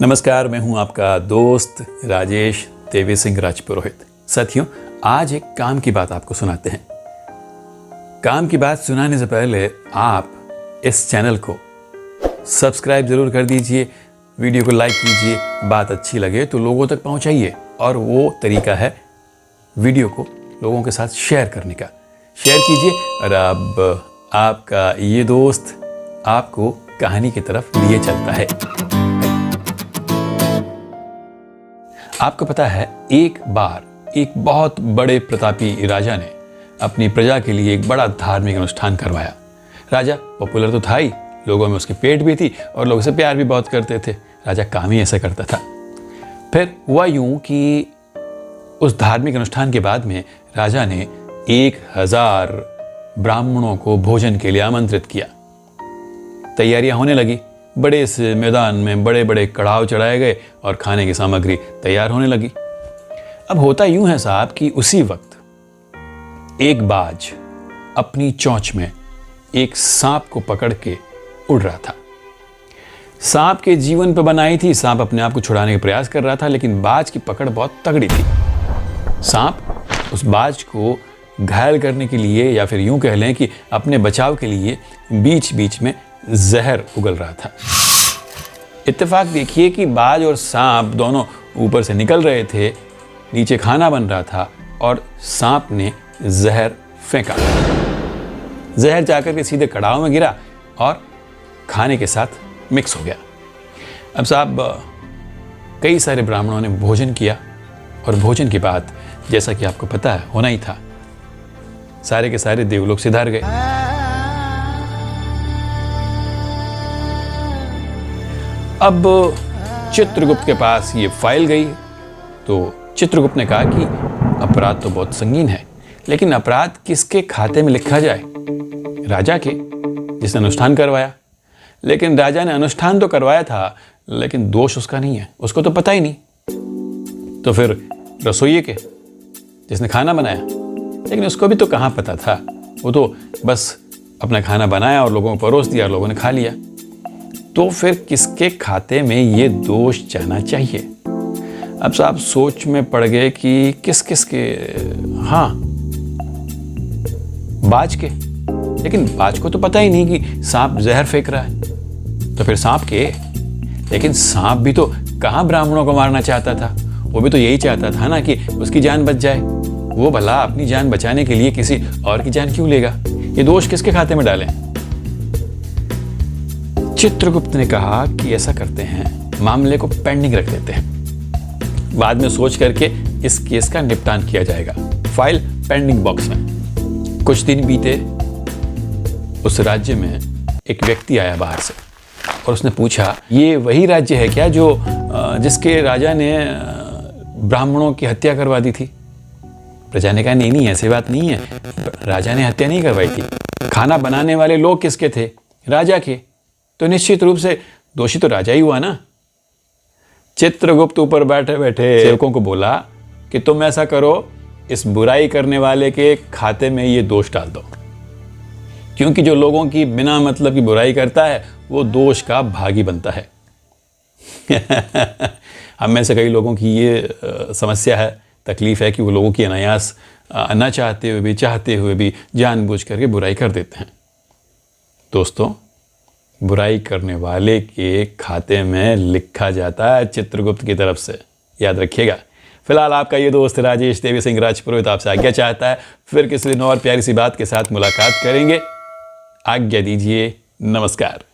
नमस्कार, मैं हूं आपका दोस्त राजेश देवी सिंह राजपुरोहित। साथियों, आज एक काम की बात आपको सुनाते हैं। काम की बात सुनाने से पहले आप इस चैनल को सब्सक्राइब जरूर कर दीजिए, वीडियो को लाइक कीजिए, बात अच्छी लगे तो लोगों तक पहुंचाइए। और वो तरीका है वीडियो को लोगों के साथ शेयर करने का। शेयर कीजिए और अब आपका ये दोस्त आपको कहानी की तरफ लिए चलता है। आपको पता है, एक बार एक बहुत बड़े प्रतापी राजा ने अपनी प्रजा के लिए एक बड़ा धार्मिक अनुष्ठान करवाया। राजा पॉपुलर तो था ही, लोगों में उसकी पेट भी थी और लोग उसे प्यार भी बहुत करते थे। राजा काम ही ऐसा करता था। फिर हुआ यूं कि उस धार्मिक अनुष्ठान के बाद में राजा ने 1000 ब्राह्मणों को भोजन के लिए आमंत्रित किया। तैयारियां होने लगी। बड़े से मैदान में बड़े बड़े कड़ाव चढ़ाए गए और खाने की सामग्री तैयार होने लगी। अब होता यूं है साहब कि उसी वक्त एक बाज अपनी चोंच में एक सांप को पकड़ के उड़ रहा था। सांप के जीवन पर बनाई थी। सांप अपने आप को छुड़ाने का प्रयास कर रहा था, लेकिन बाज की पकड़ बहुत तगड़ी थी। सांप उस बाज को घायल करने के लिए, या फिर यूं कह लें कि अपने बचाव के लिए, बीच बीच में जहर उगल रहा था। इत्तेफाक देखिए कि बाज और सांप दोनों ऊपर से निकल रहे थे, नीचे खाना बन रहा था और सांप ने जहर फेंका। जहर जाकर के सीधे कड़ाव में गिरा और खाने के साथ मिक्स हो गया। अब साहब, कई सारे ब्राह्मणों ने भोजन किया और भोजन के बाद, जैसा कि आपको पता है होना ही था, सारे के सारे देवलोक सिधार गए। अब चित्रगुप्त के पास ये फाइल गई तो चित्रगुप्त ने कहा कि अपराध तो बहुत संगीन है, लेकिन अपराध किसके खाते में लिखा जाए? राजा के, जिसने अनुष्ठान करवाया। लेकिन राजा ने अनुष्ठान तो करवाया था, लेकिन दोष उसका नहीं है, उसको तो पता ही नहीं। तो फिर रसोइये के, जिसने खाना बनाया, लेकिन उसको भी तो कहाँ पता था। वो तो बस अपना खाना बनाया और लोगों को परोस दिया, लोगों ने खा लिया। तो फिर किसके खाते में ये दोष जाना चाहिए? अब साहब सोच में पड़ गए कि किस किस के। हाँ, बाज के। लेकिन बाज को तो पता ही नहीं कि सांप जहर फेंक रहा है। तो फिर सांप के। लेकिन सांप भी तो कहाँ ब्राह्मणों को मारना चाहता था। वो भी तो यही चाहता था ना कि उसकी जान बच जाए। वो भला अपनी जान बचाने के लिए किसी और की जान क्यों लेगा? ये दोष किसके खाते में डालें? चित्रगुप्त ने कहा कि ऐसा करते हैं, मामले को पेंडिंग रख देते हैं, बाद में सोच करके इस केस का निपटान किया जाएगा। फाइल पेंडिंग बॉक्स में। कुछ दिन बीते। उस राज्य में एक व्यक्ति आया बाहर से और उसने पूछा, ये वही राज्य है क्या जो जिसके राजा ने ब्राह्मणों की हत्या करवा दी थी? प्रजा ने कहा, नहीं, ऐसी बात नहीं है, राजा ने हत्या नहीं करवाई थी। खाना बनाने वाले लोग किसके थे? राजा के। तो निश्चित रूप से दोषी तो राजा ही हुआ ना। चित्रगुप्त ऊपर बैठे बैठे सेवकों को बोला कि तुम ऐसा करो, इस बुराई करने वाले के खाते में ये दोष डाल दो, क्योंकि जो लोगों की बिना मतलब की बुराई करता है वो दोष का भागी बनता है। हम में से कई लोगों की ये समस्या है, तकलीफ है कि वो लोगों की अनायास न चाहते हुए भी जानबूझ करके बुराई कर देते हैं। दोस्तों, बुराई करने वाले के खाते में लिखा जाता है चित्रगुप्त की तरफ से, याद रखिएगा। फिलहाल आपका ये दोस्त राजेश देवी सिंह राजपुरोहित आपसे आज्ञा चाहता है। फिर किसी दिन और प्यारी सी बात के साथ मुलाकात करेंगे। आज्ञा दीजिए। नमस्कार।